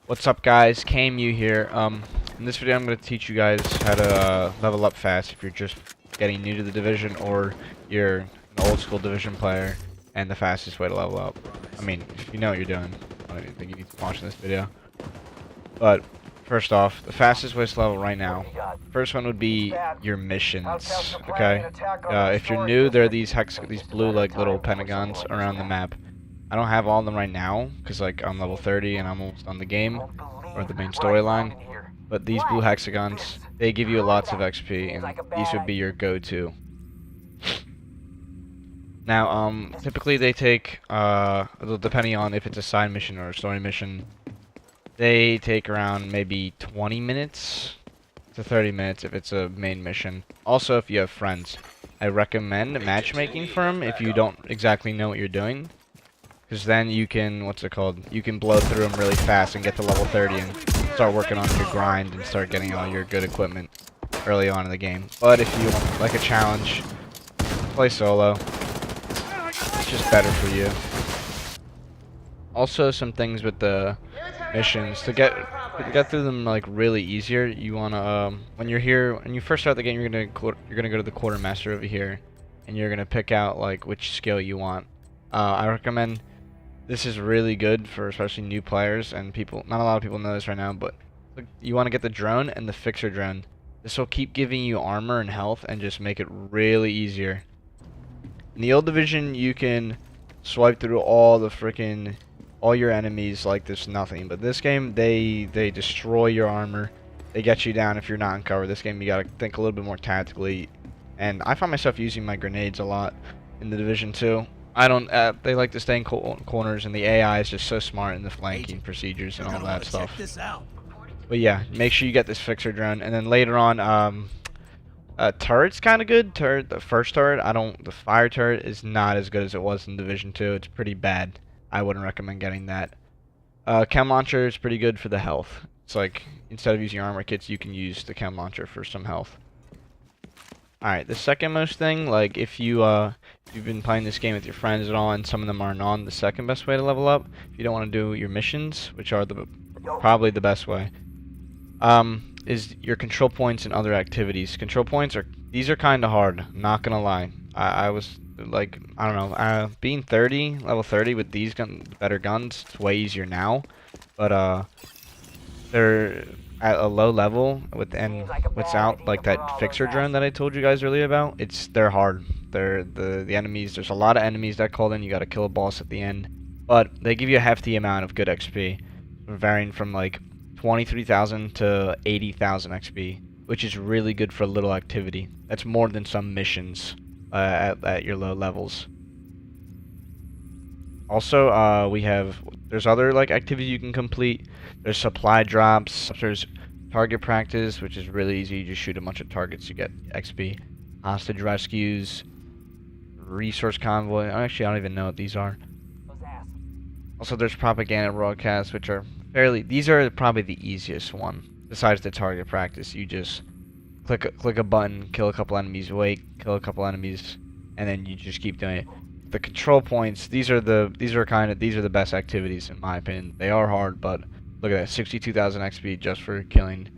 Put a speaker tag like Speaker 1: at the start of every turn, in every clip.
Speaker 1: What's up, guys? KMU here. In this video I'm going to teach you guys how to level up fast if you're just getting new to the division or you're an old school division player, and the fastest way to level up. I mean, if you know what you're doing, I don't even think you need to watch this video. But first off, the fastest way to level right now, first one would be your missions. Okay, if you're new, there are these blue like little pentagons around the map. I don't have all of them right now because like I'm level 30 and I'm almost on the game or the main storyline. But these blue hexagons, they give you lots of XP, and these would be your go-to. Now, typically they take, depending on if it's a side mission or a story mission, they take around maybe 20 minutes to 30 minutes if it's a main mission. Also, if you have friends, I recommend matchmaking for them if you don't exactly know what you're doing. Because then you can, you can blow through them really fast and get to level 30 and start working on your grind and start getting all your good equipment early on in the game. But if you want like a challenge, play solo. It's just better for you. Also, some things with the missions to get through them like really easier. You wanna when you're here, when you first start the game, you're gonna go to the quartermaster over here, and you're gonna pick out like which skill you want. I recommend. This is really good for especially new players and people. Not a lot of people know this right now, but you want to get the drone and the fixer drone. This will keep giving you armor and health and just make it really easier. In the old division, you can swipe through all your enemies like there's nothing. But this game, they destroy your armor. They get you down if you're not in cover. This game, you gotta think a little bit more tactically. And I find myself using my grenades a lot in the division too. I don't. They like to stay in corners, and the AI is just so smart in the flanking procedures and all that stuff. But yeah, make sure you get this fixer drone, and then later on, turret's kind of good. The first turret, the fire turret is not as good as it was in Division 2. It's pretty bad. I wouldn't recommend getting that. Chem launcher is pretty good for the health. It's like instead of using armor kits, you can use the chem launcher for some health. Alright, the second most thing, like if you've been playing this game with your friends and all, and some of them aren't on, the second best way to level up, if you don't want to do your missions, which are probably the best way, is your control points and other activities. Control points these are kind of hard, not gonna lie. I was like, I don't know, being level 30 with these better guns, it's way easier now, but they're at a low level without like that fixer drone that I told you guys earlier about. They're hard. The enemies. There's a lot of enemies that call in. You got to kill a boss at the end, but they give you a hefty amount of good XP, varying from like 23,000 to 80,000 XP, which is really good for a little activity. That's more than some missions at your low levels. Also, there's other like activities you can complete. There's supply drops. There's target practice, which is really easy. You just shoot a bunch of targets, you get XP. Hostage rescues, resource convoy. Actually, I don't even know what these are. Also, there's propaganda broadcasts, which are these are probably the easiest one. Besides the target practice, you just click a button, kill a couple enemies, wait, kill a couple enemies, and then you just keep doing it. The control points, these are the best activities in my opinion. They are hard, but look at that, 62,000 XP just for killing.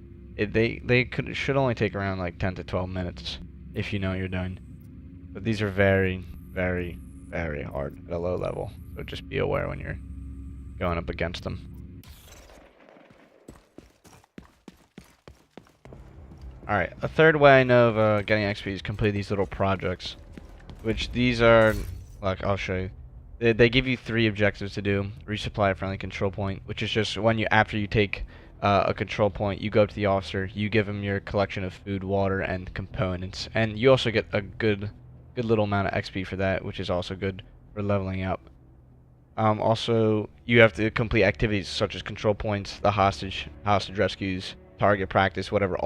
Speaker 1: Should only take around like 10 to 12 minutes if you know what you're doing. But these are very, very, very hard at a low level. So just be aware when you're going up against them. Alright, a third way I know of getting XP is complete these little projects. Which these are, like, I'll show you. They give you 3 objectives to do. Resupply a friendly control point, which is just after you take a control point, you go up to the officer, you give him your collection of food, water, and components, and you also get a good little amount of XP for that, which is also good for leveling up. Also, you have to complete activities such as control points, the hostage rescues, target practice, whatever.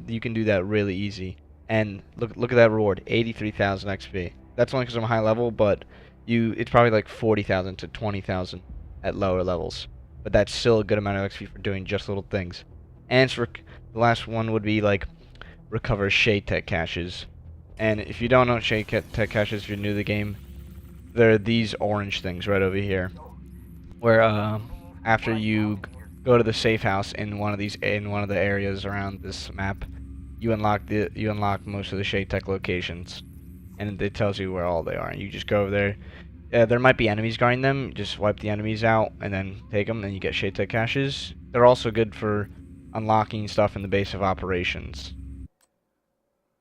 Speaker 1: You can do that really easy. And look at that reward, 83,000 XP. That's only because I'm high level, but it's probably like 40,000 to 20,000 at lower levels. But that's still a good amount of XP for doing just little things. And the last one would be like recover Shade Tech caches. And if you don't know Shade Tech caches, if you're new to the game, there are these orange things right over here, where after you go to the safe house in one of the areas around this map, you unlock most of the Shade Tech locations, and it tells you where all they are. And you just go over there. There might be enemies guarding them. Just wipe the enemies out and then take them, and you get Shade Tech caches. They're also good for unlocking stuff in the base of operations.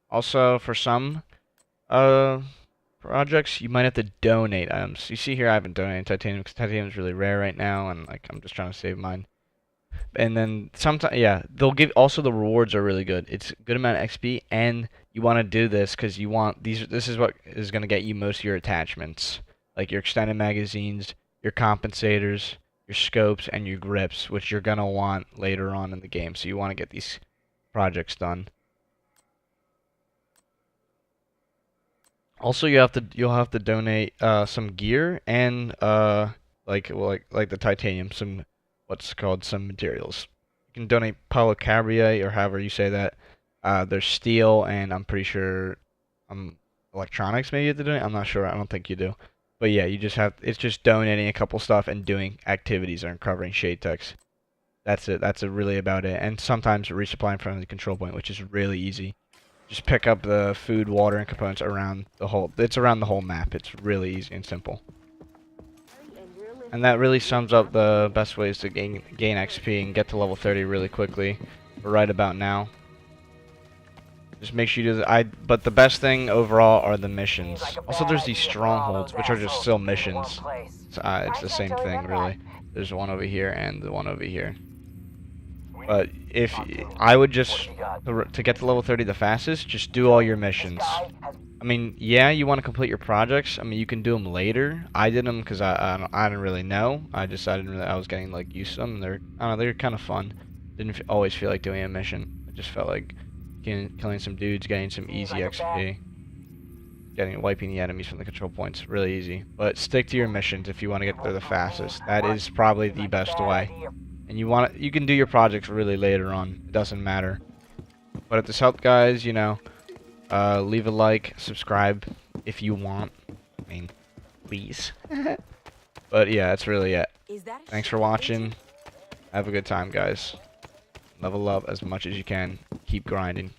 Speaker 1: Also, for some projects, you might have to donate items. You see here, I haven't donated titanium because titanium is really rare right now, and like I'm just trying to save mine. And then sometimes, yeah, they'll give. Also, the rewards are really good. It's a good amount of XP, and you want to do this because you want these. This is what is going to get you most of your attachments, like your extended magazines, your compensators, your scopes, and your grips, which you're gonna want later on in the game. So you want to get these projects done. Also, you'll have to donate some gear and like the titanium, some what's called some materials. You can donate polycarbonate or however you say that. There's steel and I'm pretty sure electronics maybe you have to donate. I'm not sure. I don't think you do. But yeah, it's just donating a couple stuff and doing activities or uncovering shade techs. That's it. That's really about it. And sometimes resupplying from the control point, which is really easy. Just pick up the food, water, and components around the whole. It's around the whole map. It's really easy and simple. And that really sums up the best ways to gain XP and get to level 30 really quickly. But right about now. Just make sure you do but the best thing overall are the missions. Also, there's these strongholds, which are just still missions. It's the same thing, really. There's one over here and the one over here. But if I would just to get to level 30 the fastest, just do all your missions. I mean, yeah, you want to complete your projects. I mean, you can do them later. I did them because I didn't really know. I was getting like used to them. They're kind of fun. Didn't always feel like doing a mission. I just felt like killing some dudes, getting some easy XP, wiping the enemies from the control points. Really easy. But stick to your missions if you want to get there the fastest. That is probably the best way. And you can do your projects really later on. It doesn't matter. But if this helped, guys, you know, leave a like, subscribe if you want. I mean, please. But yeah, that's really it. Thanks for watching. Have a good time, guys. Level up as much as you can. Keep grinding.